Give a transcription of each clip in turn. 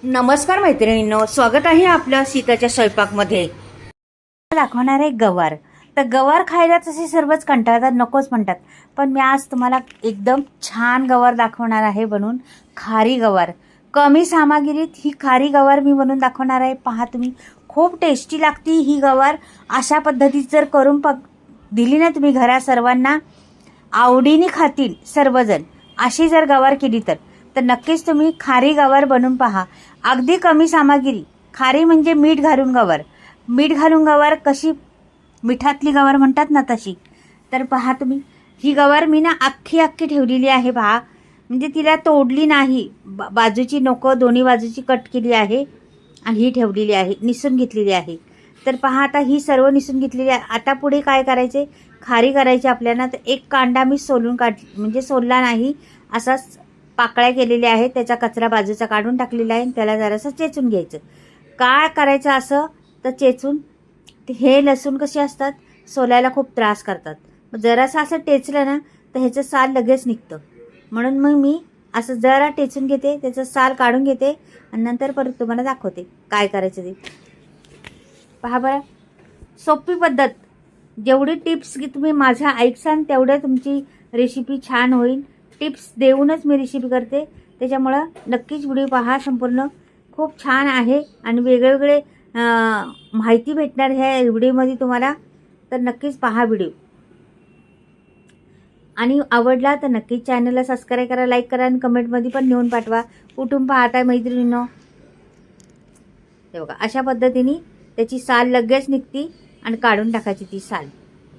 नमस्कार मैत्रिणींनो, स्वागत आहे आपलं सीताच्या स्वयंपाकमध्ये. दाखवणार आहे गवार. तर गवार खायला तसे सर्वच कंटाळतात, नकोच म्हणतात, पण मी आज तुम्हाला एकदम छान गवार दाखवणार आहे बनवून. खारी गवार, कमी सामग्रीत ही खारी गवार मी बनवून दाखवणार आहे. पहा तुम्ही, खूप टेस्टी लागती ही गवार. अशा पद्धतीत जर करून दिली ना तुम्ही घरात, सर्वांना आवडीने खातील सर्वजण. अशी जर गवार केली तर नक्कीच तुम्ही खारी गवार बनवून पहा. अगदी कमी सामग्री. खारी म्हणजे मीठ घालून गवार. मीठ घालून गवार कशी मिठातली गवार म्हणतात ना तशी. तर पहा तुम्ही, ही गवार मी ना अख्खी ठेवलेली आहे पहा. म्हणजे तिला तोडली नाही, बाजूची नको दोन्ही बाजूची कट केली आहे आणि ही ठेवलेली आहे, निसून घेतलेली आहे. तर पहा, आता ही सर्व निसून घेतलेली आहे. आता पुढे काय करायचे, खारी करायची आपल्याला. तर एक कांदा मी सोलून म्हणजे सोलला नाही, असाच पाकळ्या केलेल्या आहेत. त्याचा कचरा बाजूचा काढून टाकलेला आहे. त्याला जरासं चेचून घ्यायचं. काय करायचं असं तर चेचून, हे लसूण कसे असतात, सोलायला खूप त्रास करतात. जरासं असं टेचलं ना तर ह्याचं साल लगेच निघतं. म्हणून मग मी असं जरा टेचून घेते, त्याचं साल काढून घेते आणि नंतर परत तुम्हाला दाखवते काय करायचं ते. पहा बरं, सोपी पद्धत. जेवढी टिप्स की तुम्ही माझ्या ऐकसान तेवढं तुमची रेसिपी छान होईल. टिप्स देऊनच मी रेसिपी करते, त्याच्यामुळं नक्कीच व्हिडिओ पहा संपूर्ण. खूप छान आहे आणि वेगवेगळे माहिती भेटणार ह्या व्हिडिओमध्ये तुम्हाला. तर नक्कीच पहा व्हिडिओ. आणि आवडला तर नक्कीच चॅनलला सबस्क्राईब करा, लाईक करा आणि कमेंटमध्ये पण नेऊन पाठवा. कुठून पाहताय मैत्रिणींनो. ते बघा, अशा पद्धतीने त्याची साल लगेच निघती आणि काढून टाकायची ती साल.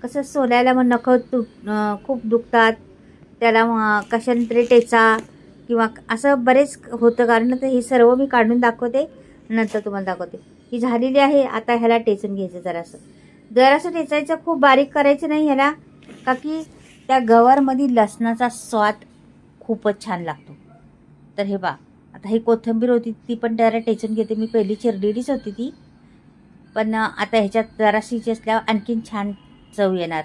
कसं सोलायला मग खूप दुखतात, त्याला कशाने तरी टेचा किंवा असं बरेच होतं कारण. तर हे सर्व मी काढून दाखवते, नंतर तुम्हाला दाखवते. ही झालेली आहे. आता ह्याला टेचून घ्यायचं जरासं टेचायचं, खूप बारीक करायचं नाही ह्याला, का की त्या गवारमध्ये लसणाचा स्वाद खूपच छान लागतो. तर हे बा, आता ही कोथिंबीर होती ती पण त्याला टेचून घेते मी. पहिली चिरलेलीच होती ती, पण आता ह्याच्यात जराशी चेचल्यावर आणखीन छान चव येणार.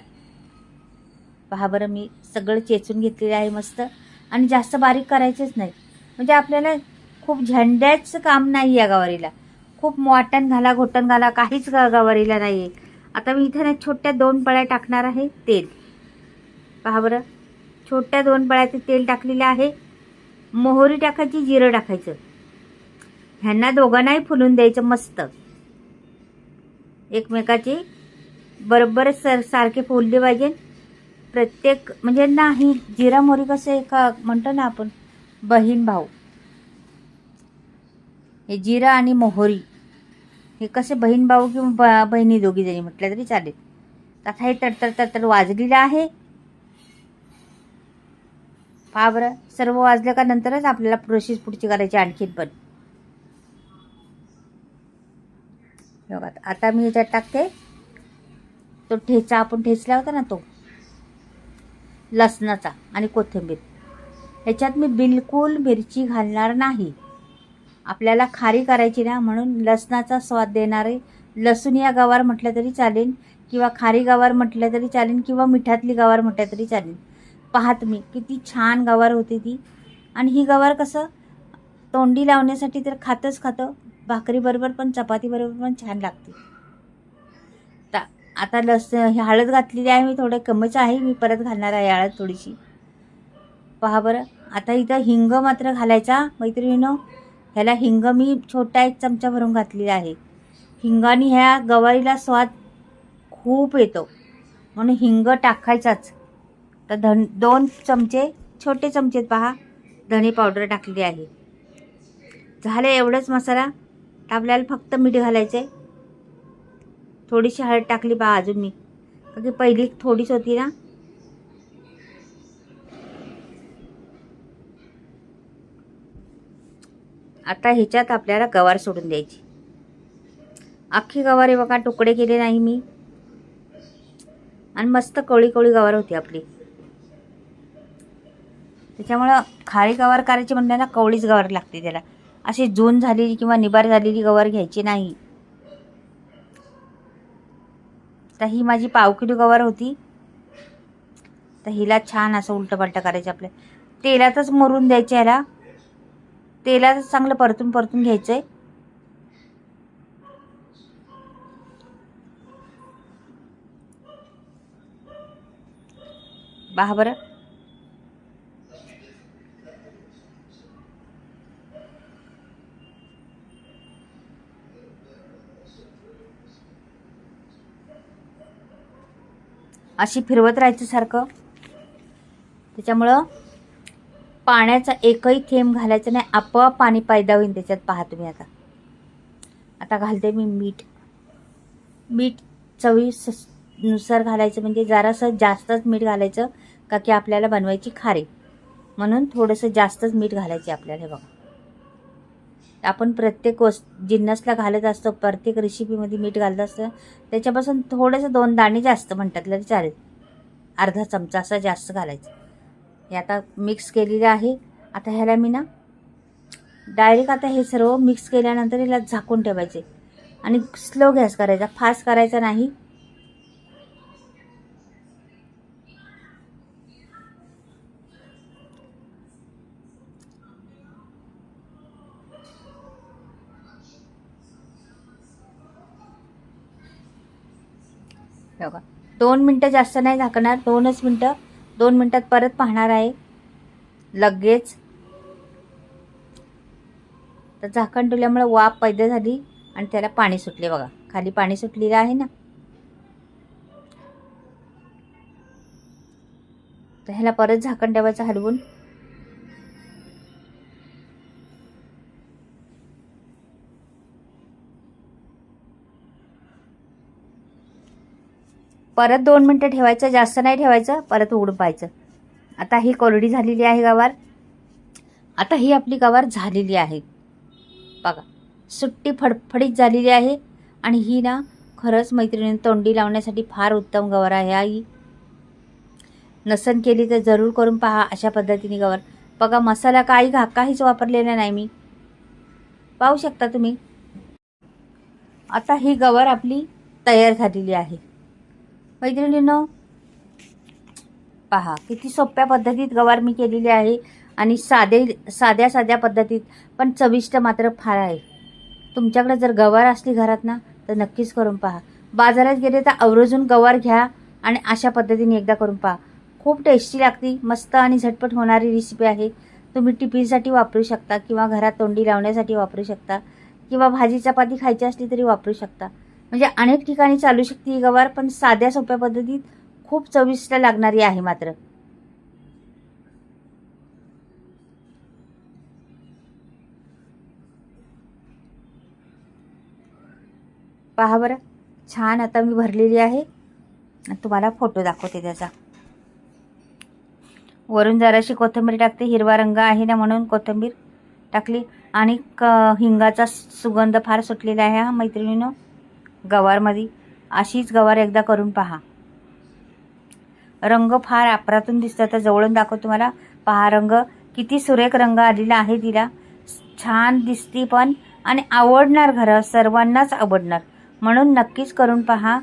पहा बरं, मी सगळं चेचून घेतलेलं आहे मस्त. आणि जास्त बारीक करायचंच नाही, म्हणजे आपल्याला खूप झंड्याचं काम नाही या गवारीला. खूप वाटण घाला, घोटण घाला, काहीच गवारीला नाही आहे. आता मी इथे छोट्या 2 पळ्या टाकणार आहे तेल. पहा बरं, छोट्या 2 पळ्या तेल टाकलेलं आहे. मोहरी टाकायची, जिरं टाकायचं. ह्यांना दोघांनाही फुलून द्यायचं मस्त. एकमेकाची बरोबर सारखे फुलले पाहिजे प्रत्येक. म्हणजे नाही, जिरा मोहरी कसं एका म्हणतो ना आपण बहीण भाऊ. हे जिरा आणि मोहरी हे कसे बहीण भाऊ किंवा बहिणी दोघी जणी म्हटलं तरी चालेल. आता हे तडतड वाजलेलं आहे. पहा बरं, सर्व वाजलं का नंतरच आपल्याला प्रोसेस पुढची करायची आणखीन पण. बघा, आता मी ह्याच्यात टाकते तो ठेचा आपण ठेचला होता ना तो लसणाचा आणि कोथिंबीर. ह्याच्यात मी बिलकुल मिरची घालणार नाही. आपल्याला खारी करायची ना, म्हणून लसणाचा स्वाद देणारे लसूण या गवार म्हटलं तरी चालेल, किंवा खारी गवार म्हटलं तरी चालेल, किंवा मिठातली गवार म्हटलं तरी चालेल. पहा तुम्ही, किती छान गवार होती ती. आणि ही गवार कसं तोंडी लावण्यासाठी तर खातं, भाकरीबरोबर पण चपातीबरोबर पण छान लागते. आता हळद घातलेली आहे मी, थोडं कमीच आहे, मी परत घालणार आहे हळद थोडीशी. पहा बरं, आता इथं हिंग मात्र घालायचा मैत्रिणीनो. ह्याला हिंग मी छोटा 1 चमचा भरून घातलेला आहे. हिंगाने ह्या गवारीला स्वाद खूप येतो, म्हणून हिंग टाकायचाच. तर 2 चमचे, छोटे चमचे पहा, धणे पावडर टाकलेली आहे. झाले एवढंच मसाला. आपल्याला फक्त मीठ घालायचं आहे. थोडीशी हळद टाकली पहा अजून मी, कारण पहिली थोडीच होती ना. आता ह्याच्यात आपल्याला गवार सोडून द्यायची. अख्खी गवार आहे बघा, तुकडे केले नाही मी. आणि मस्त कवळी गवार होती आपली. त्याच्यामुळं खारी गवार करायची म्हणल्याला कवळीच गवार लागते त्याला. अशी जून झालेली किंवा निबार झालेली गवार घ्यायची नाही. तर ही माझी पाव किलो गवार होती. तर हिला छान असं उलटं पालटं करायचं आपल्या. तेलातच मुरून द्यायचं याला. तेलात चांगलं परतून परतून घ्यायचं आहे. पहा बरं, अशी फिरवत राहायचं सारखं. त्याच्यामुळं पाण्याचा एकही थेंब घालायचा नाही, आपोआप पाणी पैदा होईल त्याच्यात. पहा तुम्ही आता घालते मी मीठ चवीनुसार घालायचं, म्हणजे जरासं जास्तच मीठ घालायचं का की आपल्याला बनवायची खारी, म्हणून थोडंसं जास्तच मीठ घालायचे आपल्याला. हे बघा, आपण प्रत्येक जिन्नसला घालत असतो, प्रत्येक रेसिपीमध्ये मीठ घालत असतं. त्याच्यापासून थोडंसं 2 दाणे जास्त म्हणतात तरी चालेल, अर्धा चमचा असं जास्त घालायचं. हे आता मिक्स केलेलं आहे. आता ह्याला मी ना डायरेक्ट आता हे सर्व मिक्स केल्यानंतर ह्याला झाकून ठेवायचे आणि स्लो गॅस करायचा, फास्ट करायचा नाही. बघा, 2 मिनटं जास्त नाही झाकणार, 2च मिनटं. 2 मिनटात परत पाहणार आहे लगेच. तर झाकण ठेवल्यामुळे वाफ पैदा झाली आणि त्याला पाणी सुटले. बघा, खाली पाणी सुटलेलं आहे ना. तर ह्याला परत झाकण ठेवायचं हलवून. परत 2 मिनटं ठेवायचं, जास्त नाही ठेवायचं. परत उघडून पाहायचं. आता ही कोरडी झालेली आहे गवार. आता ही आपली गवार झालेली आहे. बघा, सुट्टी फडफडीत झालेली आहे. आणि ही ना खरंच मैत्रिणींनी तोंडी लावण्यासाठी फार उत्तम गवार आहे. ही नसन केली तर जरूर करून पहा अशा पद्धतीने गवार. बघा, मसाला काहीच वापरलेला नाही मी, पाहू शकता तुम्ही. आता ही गवार आपली तयार झालेली आहे मैत्रिणींनो. पहा, किती सोप्या पद्धतीत गवार मी केलेली आहे आणि साध्या पद्धतीत, पण चविष्ट मात्र फार आहे. तुमच्याकडे जर गवार असली घरात ना तर नक्कीच करून पहा. बाजारात गेले तर आवर्जून गवार घ्या आणि अशा पद्धतीने एकदा करून पहा. खूप टेस्टी लागते, मस्त आणि झटपट होणारी रेसिपी आहे. तुम्ही टिफिनसाठी वापरू शकता किंवा घरात तोंडी लावण्यासाठी वापरू शकता किंवा भाजी चपाती खायची असली तरी वापरू शकता. म्हणजे अनेक ठिकाणी चालू शकते ही गवार, पण साध्या सोप्या पद्धतीत खूप चविष्ट लागणारी आहे मात्र. पहा बरं, छान आता मी भरलेली आहे. तुम्हाला फोटो दाखवते त्याचा. वरून जराशी कोथिंबीर टाकते, हिरवा रंग आहे ना म्हणून कोथिंबीर टाकली. आणि हिंगाचा सुगंध फार सुटलेला आहे हा मैत्रिणींनो गवारमध्ये. अशीच गवार एकदा करून पहा. रंग फार अप्रतिम दिसतं. तर जवळून दाखवतो तुम्हाला. पहा, रंग किती सुरेख रंग आलेला आहे तिला, छान दिसती पण, आणि आवडणार, घरात सर्वांनाच आवडणार. म्हणून नक्कीच करून पहा.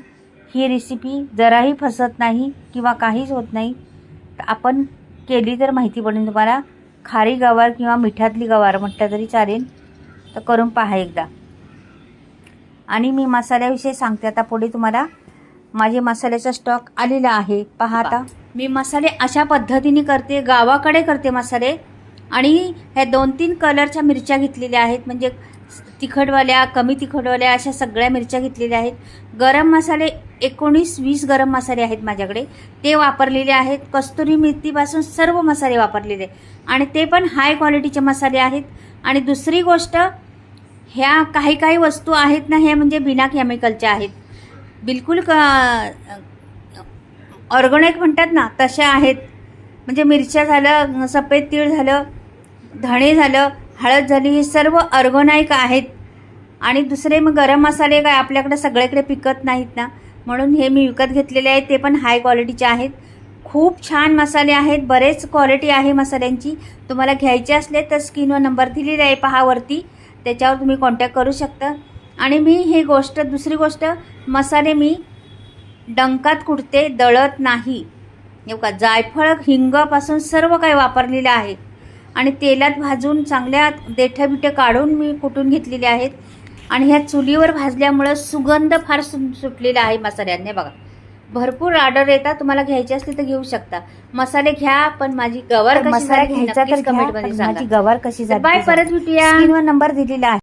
ही रेसिपी जराही फसत नाही किंवा काहीच होत नाही. आपण केली तर माहिती पडेल तुम्हाला. खारी गवार किंवा मिठातली गवार म्हटलं तरी चालेल. तर करून पहा एकदा. आणि मी मसाल्याविषयी सांगते आता पुढे तुम्हाला. माझे मसाल्याचा स्टॉक आलेला आहे. पहा, आता मी मसाले अशा पद्धतीने करते, गावाकडे करते मसाले. आणि ह्या 2-3 कलरच्या मिरच्या घेतलेल्या आहेत, म्हणजे तिखटवाल्या, कमी तिखटवाल्या, अशा सगळ्या मिरच्या घेतलेल्या आहेत. गरम मसाले 19-20 गरम मसाले आहेत माझ्याकडे, ते वापरलेले आहेत. कस्तुरी मेथीपासून सर्व मसाले वापरलेले, आणि ते पण हाय क्वालिटीचे मसाले आहेत. आणि दुसरी गोष्ट, ह्या काही वस्तू आहेत ना, ह्या म्हणजे बिना केमिकलच्या आहेत, बिलकुल ऑर्गॅनिक म्हणतात ना तशा आहेत. म्हणजे मिरच्या झालं, सफेद तीळ झालं, धणे झालं, हळद झाली, हे सर्व ऑर्गॅनिक आहेत. आणि दुसरे मग गरम मसाले काय आपल्याकडे सगळीकडे पिकत नाहीत ना, म्हणून हे मी विकत घेतलेले आहेत. ते पण हाय क्वालिटीचे आहेत. खूप छान मसाले आहेत, बरेच क्वालिटी आहे मसाल्यांची. तुम्हाला घ्यायचे असले तर स्क्रीनवर नंबर दिलेला आहे पहा वरती, त्याच्यावर तुम्ही कॉन्टॅक्ट करू शकता. आणि मी ही गोष्ट, दुसरी गोष्ट, मसाले मी डंकात कुटते, दळत नाही. का जायफळ हिंगापासून सर्व काही वापरलेलं आहे. आणि तेलात भाजून चांगल्या देठ्या बिठ्या काढून मी कुटून घेतलेले आहेत. आणि ह्या चुलीवर भाजल्यामुळं सुगंध फार सुटलेला आहे मसाल्यांनी. बघा भरपूर ऑर्डर येतात, तुम्हाला घ्यायची असली तर घेऊ शकता. मसाले घ्या, पण माझी गवार कशी मसाला झाली घ्यायचा तर नक्कीच कमेंटमध्ये घ्या, सांगा. माझी गवार कशी झाली. बाय, परत भेटूया. स्क्रीनवर नंबर दिलेला आहे.